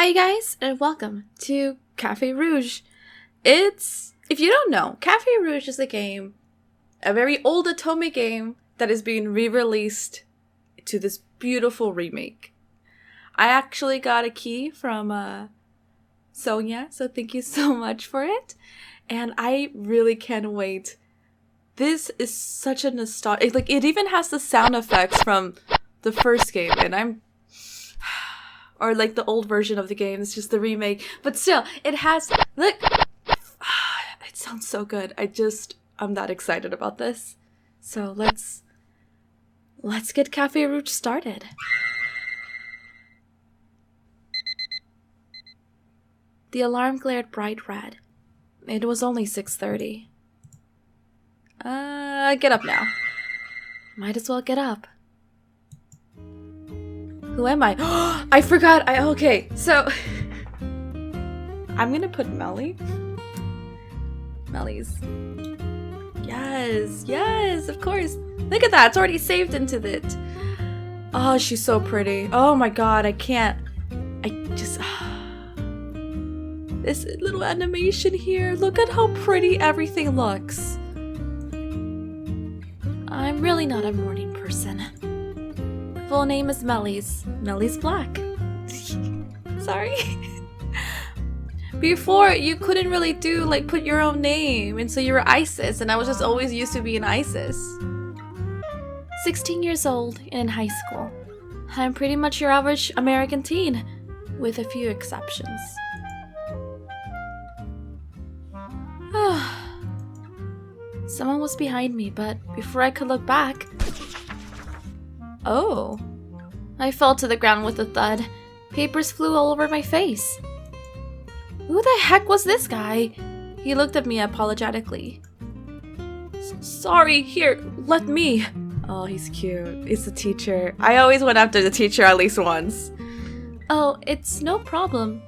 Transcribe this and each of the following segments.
Hi guys, and welcome to Cafe Rouge. If you don't know, Cafe Rouge is a very old Otome game that is being re-released to this beautiful remake. I actually got a key from Sonya, so thank you so much for it. And I really can't wait. This is such a nostalgia. It even has the sound effects from the first game, and or like the old version of the game. It's just the remake, but still, it has. Look, it sounds so good. I'm that excited about this. So let's get Cafe Rouge started. The alarm glared bright red. It was only 6:30. Get up now. Might as well get up. Who am I? I forgot. Okay, so I'm gonna put MeliZ. Yes, of course. Look at that. It's already saved into it. Oh, she's so pretty. Oh my god, I can't. This little animation here. Look at how pretty everything looks. I'm really not a morning person. Full name is MeliZ. MeliZ Black. Sorry. Before, you couldn't really put your own name, and so you were Isis, and I was just always used to being Isis. 16 years old and in high school. I'm pretty much your average American teen, with a few exceptions. Someone was behind me, but before I could look back... Oh. I fell to the ground with a thud. Papers flew all over my face. Who the heck was this guy? He looked at me apologetically. Sorry, here, let me. Oh, he's cute. It's the teacher. I always went after the teacher at least once. Oh, it's no problem.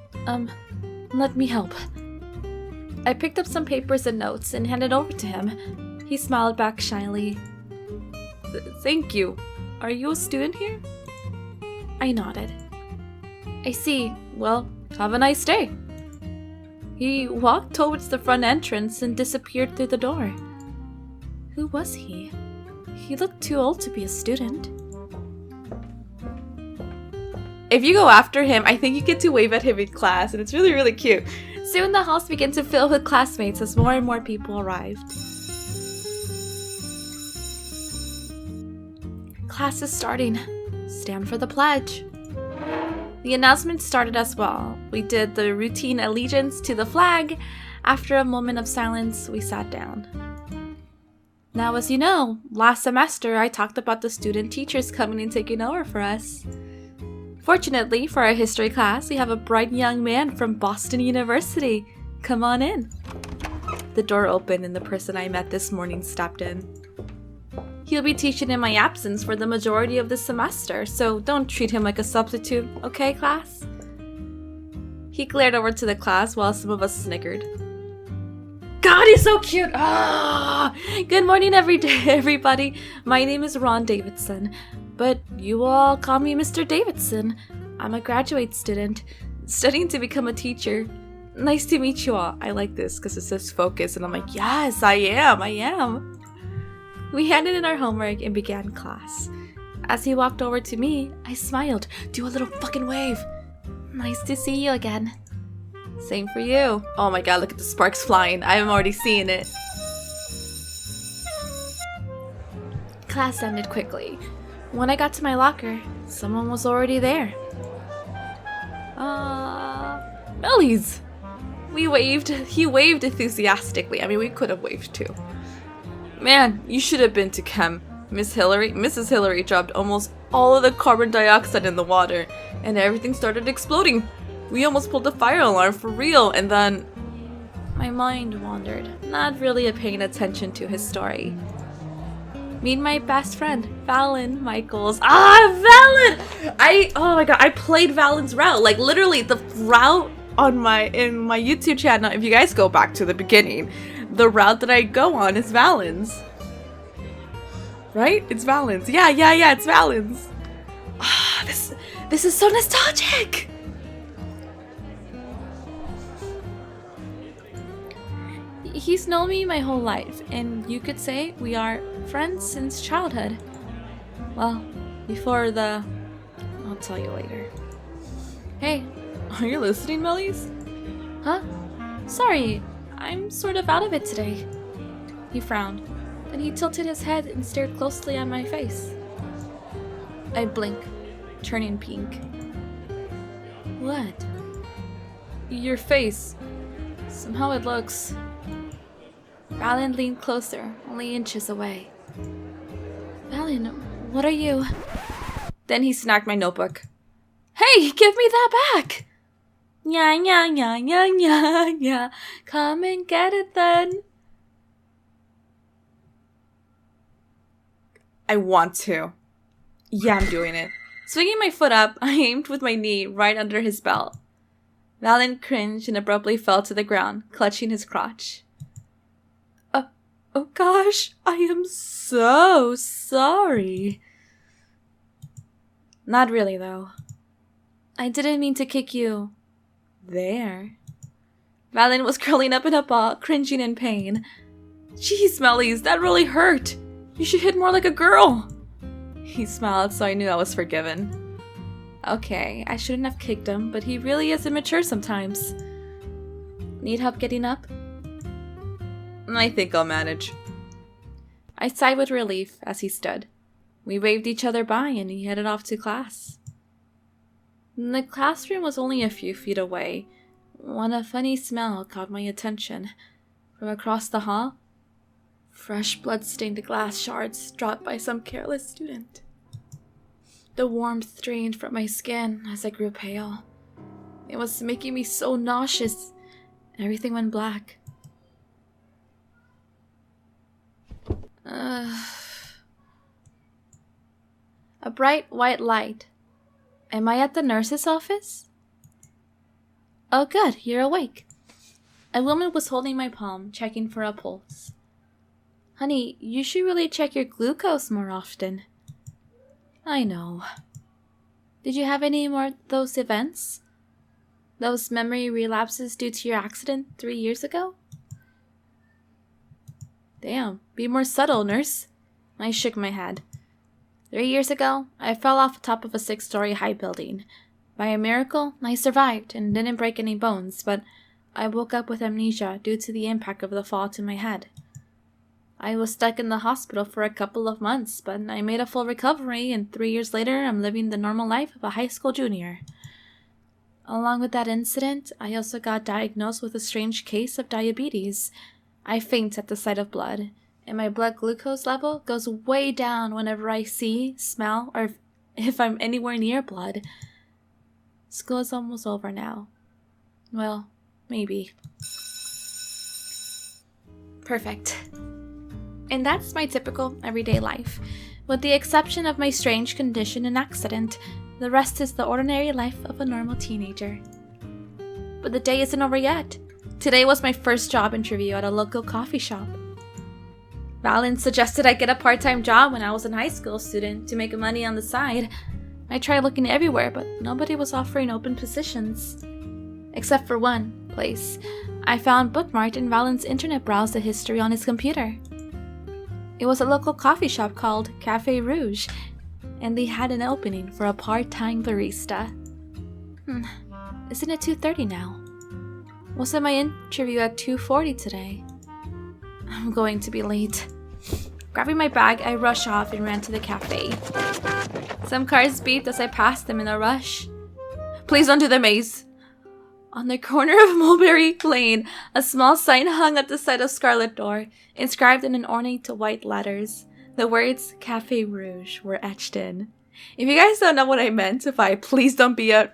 Let me help. I picked up some papers and notes and handed over to him. He smiled back shyly. Thank you. Are you a student here? I nodded. I see. Well, have a nice day. He walked towards the front entrance and disappeared through the door. Who was he? He looked too old to be a student. If you go after him, I think you get to wave at him in class, and it's really, really cute. Soon the halls began to fill with classmates as more and more people arrived. Class is starting. Stand for the pledge. The announcement started as well. We did the routine allegiance to the flag. After a moment of silence, we sat down. Now, as you know, last semester I talked about the student teachers coming and taking over for us. Fortunately, for our history class, we have a bright young man from Boston University. Come on in. The door opened and the person I met this morning stepped in. He'll be teaching in my absence for the majority of the semester, so don't treat him like a substitute, okay, class? He glared over to the class while some of us snickered. God, he's so cute! Good morning, everybody. My name is Ron Davidson, but you all call me Mr. Davidson. I'm a graduate student, studying to become a teacher. Nice to meet you all. I like this because it says focus, and I'm like, yes, I am. We handed in our homework and began class. As he walked over to me, I smiled. Do a little fucking wave. Nice to see you again. Same for you. Oh my god, look at the sparks flying. I'm already seeing it. Class ended quickly. When I got to my locker, someone was already there. MeliZ! We waved. He waved enthusiastically. I mean, we could have waved too. Man, you should have been to chem. Mrs. Hillary dropped almost all of the carbon dioxide in the water, and everything started exploding. We almost pulled the fire alarm for real, and then... My mind wandered, not really paying attention to his story. Meet my best friend, Valen Michaels. Valen! Oh my god, I played Valen's route. Like, literally, the route in my YouTube channel, if you guys go back to the beginning, the route that I go on is Valen's. Right? It's Valen's. Yeah, it's Valen's. This is so nostalgic! He's known me my whole life, and you could say we are friends since childhood. Well, before the... I'll tell you later. Hey, are you listening, MeliZ? Huh? Sorry, I'm sort of out of it today. He frowned. Then he tilted his head and stared closely at my face. I blink, turning pink. What? Your face. Somehow it looks... Valen leaned closer, only inches away. Valen, what are you? Then he snagged my notebook. Hey, give me that back! Nya, nya, nya, nya, nya, nya. Come and get it then. I want to. Yeah, I'm doing it. Swinging my foot up, I aimed with my knee right under his belt. Valen cringed and abruptly fell to the ground, clutching his crotch. Oh gosh, I am so sorry. Not really, though. I didn't mean to kick you. There. Valen was curling up in a ball, cringing in pain. Jeez, MeliZ, that really hurt. You should hit more like a girl. He smiled, so I knew I was forgiven. Okay, I shouldn't have kicked him, but he really is immature sometimes. Need help getting up? I think I'll manage. I sighed with relief as he stood. We waved each other by and he headed off to class. The classroom was only a few feet away when a funny smell caught my attention. From across the hall, fresh blood-stained glass shards dropped by some careless student. The warmth drained from my skin as I grew pale. It was making me so nauseous. Everything went black. A bright white light. Am I at the nurse's office? Oh good, you're awake. A woman was holding my palm, checking for a pulse. Honey, you should really check your glucose more often. I know. Did you have any more of those events? Those memory relapses due to your accident 3 years ago? Damn, be more subtle, nurse. I shook my head. 3 years ago, I fell off the top of a 6-story high building. By a miracle, I survived and didn't break any bones, but I woke up with amnesia due to the impact of the fall to my head. I was stuck in the hospital for a couple of months, but I made a full recovery, and 3 years later, I'm living the normal life of a high school junior. Along with that incident, I also got diagnosed with a strange case of diabetes. I faint at the sight of blood, and my blood glucose level goes way down whenever I see, smell, or if I'm anywhere near blood. School is almost over now. Well, maybe. Perfect. And that's my typical everyday life. With the exception of my strange condition and accident, the rest is the ordinary life of a normal teenager. But the day isn't over yet. Today was my first job interview at a local coffee shop. Valen suggested I get a part-time job when I was a high school student to make money on the side. I tried looking everywhere, but nobody was offering open positions. Except for one place. I found bookmarked in Valen's internet browser history on his computer. It was a local coffee shop called Cafe Rouge, and they had an opening for a part-time barista. Isn't it 2:30 now? Wasn't my interview at 2:40 today? I'm going to be late. Grabbing my bag, I rushed off and ran to the cafe. Some cars beeped as I passed them in a rush. Please don't do the maze. On the corner of Mulberry Lane, a small sign hung at the side of Scarlet Door, inscribed in an ornate white letters. The words Cafe Rouge were etched in. If you guys don't know what I meant by please don't be a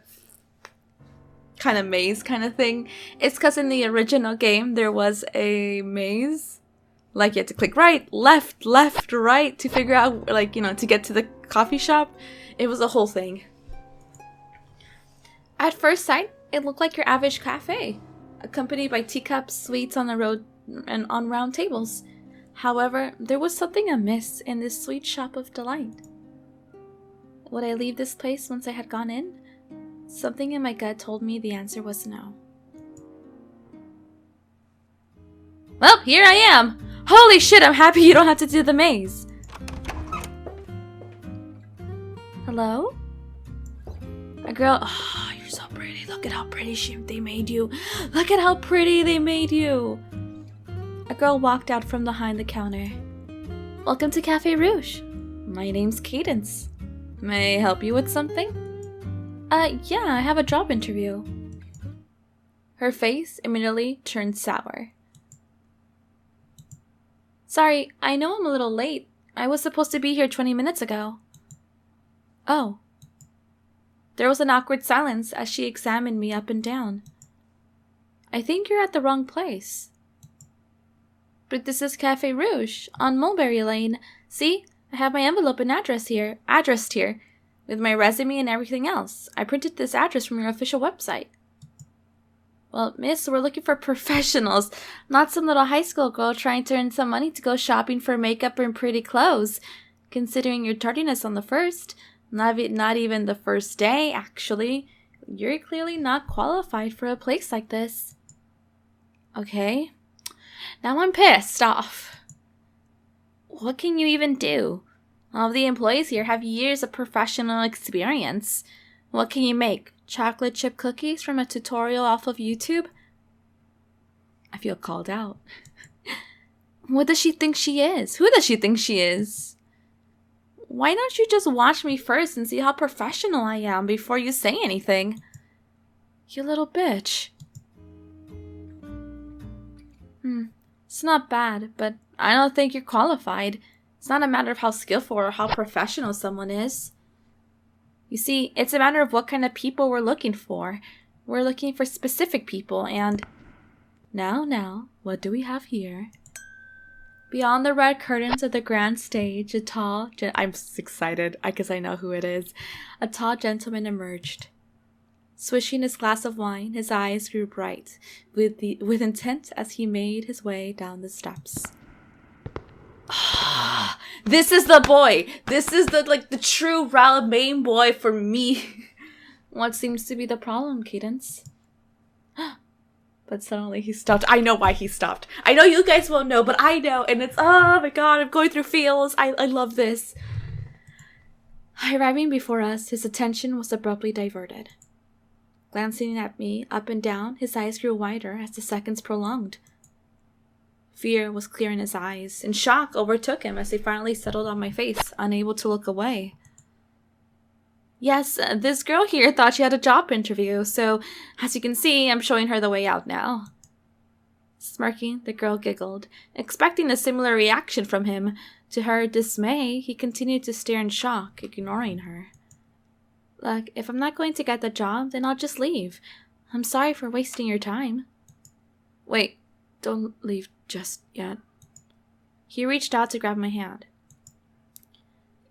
kind of maze kind of thing, it's because in the original game there was a maze. Like you had to click right, left, right to figure out, like, you know, to get to the coffee shop. It was a whole thing. At first sight, it looked like your average cafe, accompanied by teacups, sweets on the road, and on round tables. However, there was something amiss in this sweet shop of delight. Would I leave this place once I had gone in? Something in my gut told me the answer was no. Well, here I am. Holy shit, I'm happy you don't have to do the maze. Hello? A girl. Oh, you're so pretty. Look at how pretty they made you. Look at how pretty they made you. A girl walked out from behind the counter. Welcome to Cafe Rouge. My name's Cadence. May I help you with something? Yeah, I have a job interview. Her face immediately turned sour. Sorry, I know I'm a little late. I was supposed to be here 20 minutes ago. Oh. There was an awkward silence as she examined me up and down. I think you're at the wrong place. But this is Cafe Rouge on Mulberry Lane. See, I have my envelope and addressed here, with my resume and everything else. I printed this address from your official website. Well, miss, we're looking for professionals, not some little high school girl trying to earn some money to go shopping for makeup and pretty clothes. Considering your tardiness on the first, not even the first day, actually, you're clearly not qualified for a place like this. Okay. Now I'm pissed off. What can you even do? All of the employees here have years of professional experience. What can you make? Chocolate chip cookies from a tutorial off of YouTube? I feel called out. What does she think she is? Who does she think she is? Why don't you just watch me first and see how professional I am before you say anything? You little bitch. It's not bad, but I don't think you're qualified. It's not a matter of how skillful or how professional someone is. You see, it's a matter of what kind of people we're looking for. We're looking for specific people, and... Now, what do we have here? Beyond the red curtains of the grand stage, a tall... I'm excited, because I know who it is. A tall gentleman emerged. Swishing his glass of wine, his eyes grew bright, with intent as he made his way down the steps. This is the boy! This is the true main boy for me! What seems to be the problem, Cadence? But suddenly he stopped. I know why he stopped. I know you guys won't know, but I know, and it's, oh my god, I'm going through feels. I love this. Arriving before us, his attention was abruptly diverted. Glancing at me up and down, his eyes grew wider as the seconds prolonged. Fear was clear in his eyes, and shock overtook him as they finally settled on my face, unable to look away. Yes, this girl here thought she had a job interview, so as you can see, I'm showing her the way out now. Smirking, the girl giggled, expecting a similar reaction from him. To her dismay, he continued to stare in shock, ignoring her. Look, if I'm not going to get the job, then I'll just leave. I'm sorry for wasting your time. Wait, don't leave just yet. He reached out to grab my hand.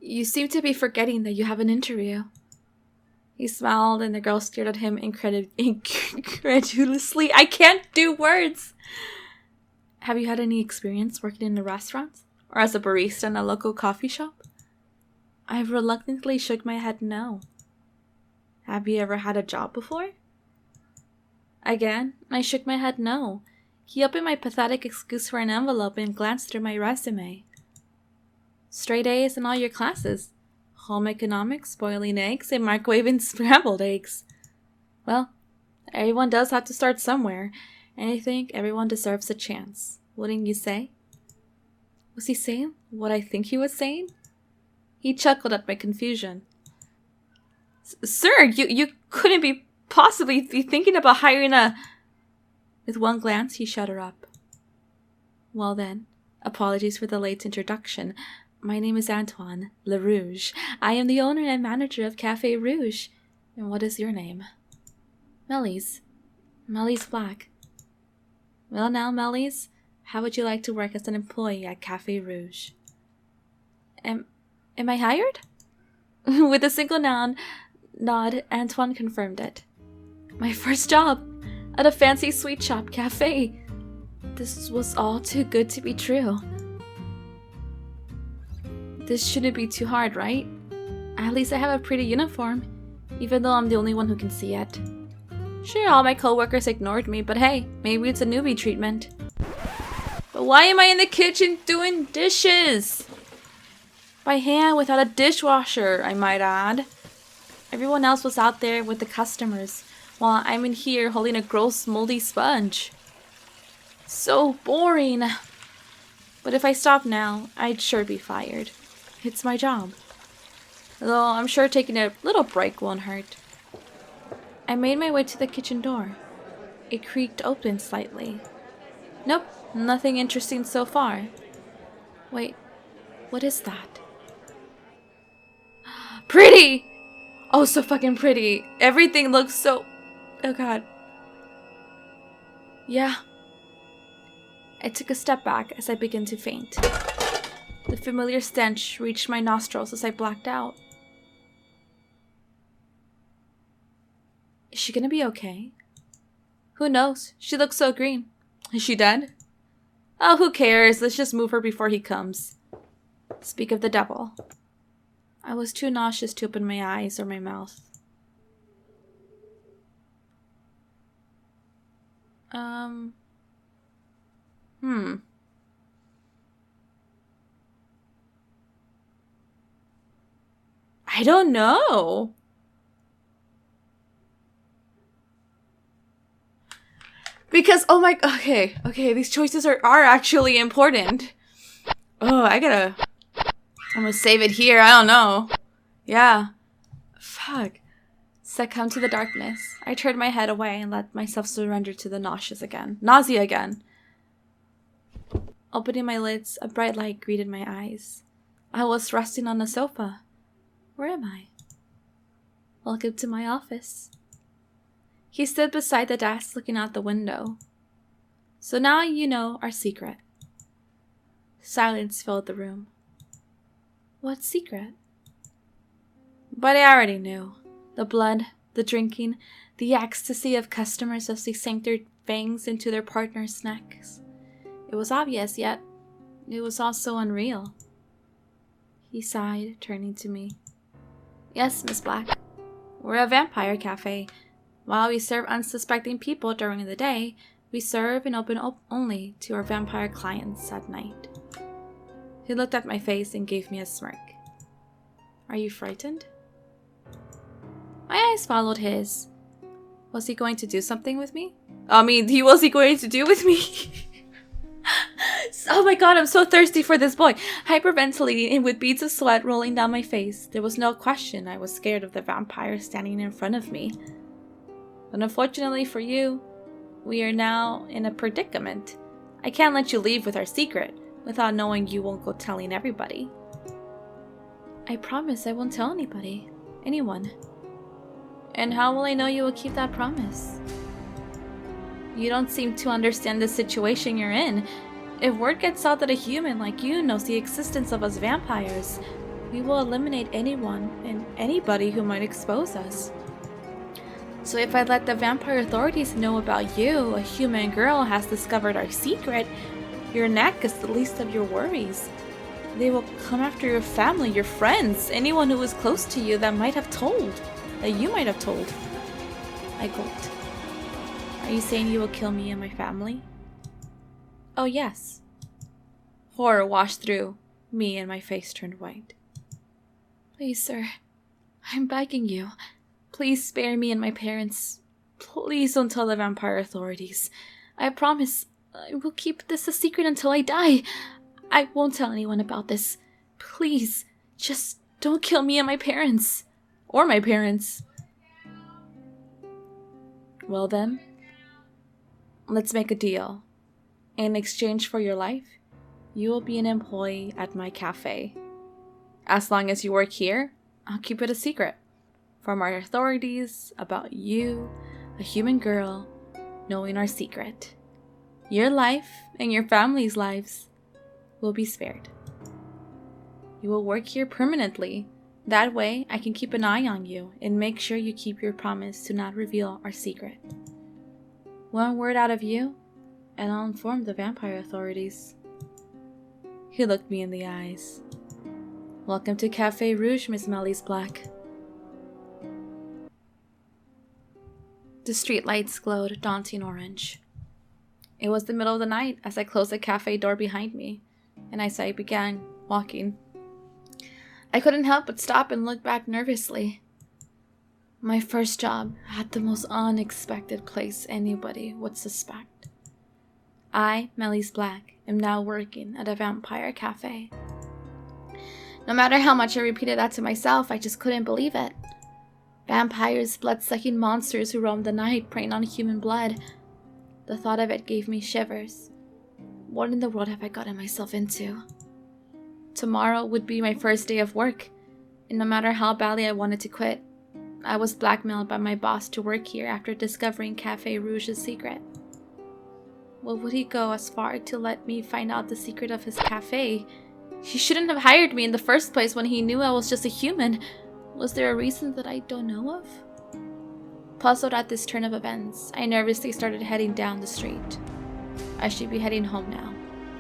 You seem to be forgetting that you have an interview. He smiled and the girl stared at him incredulously. I can't do words! Have you had any experience working in a restaurant? Or as a barista in a local coffee shop? I reluctantly shook my head no. Have you ever had a job before? Again, I shook my head no. He opened my pathetic excuse for an envelope and glanced through my resume. Straight A's in all your classes. Home economics, boiling eggs, and microwaving scrambled eggs. Well, everyone does have to start somewhere, and I think everyone deserves a chance. Wouldn't you say? Was he saying what I think he was saying? He chuckled at my confusion. Sir, you couldn't be possibly be thinking about hiring a... With one glance, he shut her up. Well then, apologies for the late introduction. My name is Antoine, Rouge. I am the owner and manager of Cafe Rouge. And what is your name? MeliZ. MeliZ Black. Well now, MeliZ, how would you like to work as an employee at Cafe Rouge? Am I hired? With a single nod, Antoine confirmed it. My first job at a fancy sweet shop cafe. This was all too good to be true. This shouldn't be too hard, right? At least I have a pretty uniform, even though I'm the only one who can see it. Sure, all my coworkers ignored me, but hey, maybe it's a newbie treatment. Why am I in the kitchen doing dishes? By hand without a dishwasher, I might add. Everyone else was out there with the customers, while I'm in here holding a gross moldy sponge. So boring. But if I stop now, I'd sure be fired. It's my job. Though I'm sure taking a little break won't hurt. I made my way to the kitchen door. It creaked open slightly. Nope, nothing interesting so far. Wait, what is that? Pretty! Oh, so fucking pretty. Everything looks so... Oh god. Yeah. I took a step back as I began to faint. The familiar stench reached my nostrils as I blacked out. Is she gonna be okay? Who knows? She looks so green. Is she dead? Oh, who cares? Let's just move her before he comes. Speak of the devil. I was too nauseous to open my eyes or my mouth. I don't know. Because, oh my, okay, these choices are actually important. Oh, I'm gonna save it here, I don't know. Yeah. Fuck. Succumb to the darkness. I turned my head away and let myself surrender to the nausea again. Opening my lids, a bright light greeted my eyes. I was resting on the sofa. Where am I? Welcome to my office. He stood beside the desk looking out the window. So now you know our secret. Silence filled the room. What secret? But I already knew. The blood, the drinking, the ecstasy of customers as they sank their fangs into their partners' necks. It was obvious, yet it was also unreal. He sighed, turning to me. Yes, Miss Black. We're a vampire cafe. While we serve unsuspecting people during the day, we serve and open only to our vampire clients at night. He looked at my face and gave me a smirk. Are you frightened? My eyes followed his. Was he going to do something with me? Was he going to do with me? Oh my god, I'm so thirsty for this boy. Hyperventilating and with beads of sweat rolling down my face. There was no question I was scared of the vampire standing in front of me. But unfortunately for you, we are now in a predicament. I can't let you leave with our secret without knowing you won't go telling everybody. I promise I won't tell anybody. Anyone. And how will I know you will keep that promise? You don't seem to understand the situation you're in. If word gets out that a human like you knows the existence of us vampires, we will eliminate anyone and anybody who might expose us. So if I let the vampire authorities know about you, a human girl has discovered our secret, your neck is the least of your worries. They will come after your family, your friends, anyone who was close to you that you might have told. I gulped. Are you saying you will kill me and my family? Oh yes. Horror washed through me and my face turned white. Please, sir. I'm begging you. Please spare me and my parents. Please don't tell the vampire authorities. I promise I will keep this a secret until I die. I won't tell anyone about this. Please, just don't kill me and my parents. Or my parents. Well then, let's make a deal. In exchange for your life, you will be an employee at my cafe. As long as you work here, I'll keep it a secret. From our authorities about you, a human girl, knowing our secret. Your life and your family's lives will be spared. You will work here permanently. That way, I can keep an eye on you and make sure you keep your promise to not reveal our secret. One word out of you, and I'll inform the vampire authorities. He looked me in the eyes. Welcome to Cafe Rouge, Miss MeliZ Black. The streetlights glowed daunting orange. It was the middle of the night as I closed the cafe door behind me, and as I began walking, I couldn't help but stop and look back nervously. My first job at the most unexpected place anybody would suspect. I, MeliZ Black, am now working at a vampire cafe. No matter how much I repeated that to myself, I just couldn't believe it. Vampires, blood-sucking monsters who roam the night, preying on human blood. The thought of it gave me shivers. What in the world have I gotten myself into? Tomorrow would be my first day of work, and no matter how badly I wanted to quit, I was blackmailed by my boss to work here after discovering Cafe Rouge's secret. Well, would he go as far to let me find out the secret of his cafe? He shouldn't have hired me in the first place when he knew I was just a human. Was there a reason that I don't know of? Puzzled at this turn of events, I nervously started heading down the street. I should be heading home now.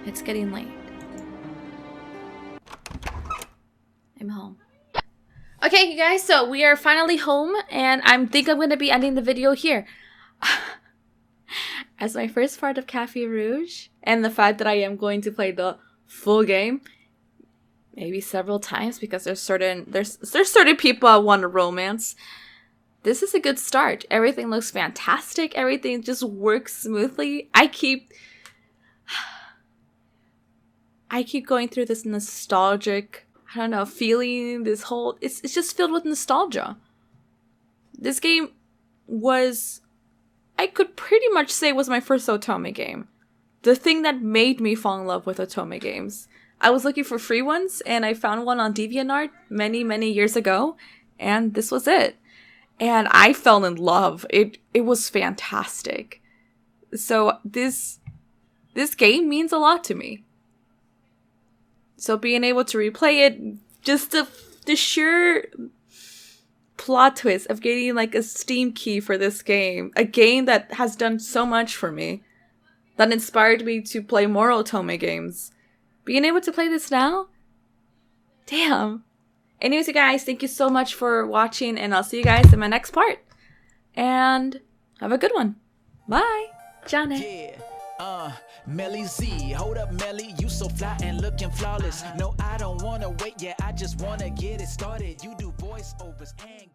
It's getting late. I'm home. Okay, you guys, so we are finally home, and I think I'm going to be ending the video here. As my first part of Cafe Rouge, and the fact that I am going to play the full game, maybe several times, because there's certain people I want to romance. This is a good start. Everything looks fantastic. Everything just works smoothly. I keep going through this nostalgic, I don't know, feeling. This whole it's just filled with nostalgia. This game was, I could pretty much say, was my first Otome game. The thing that made me fall in love with Otome games. I was looking for free ones, and I found one on DeviantArt many years ago, and this was it. And I fell in love. It was fantastic. So this game means a lot to me. So being able to replay it, just the sheer plot twist of getting like a Steam key for this game, a game that has done so much for me, that inspired me to play more Otome games. Being able to play this now? Damn. Anyways, you guys, thank you so much for watching, and I'll see you guys in my next part. And have a good one. Bye. Johnny. Yeah. MeliZ, hold up, Melly, you so fly and looking flawless. No, I don't wanna wait, yeah, I just wanna get it started. You do voiceovers and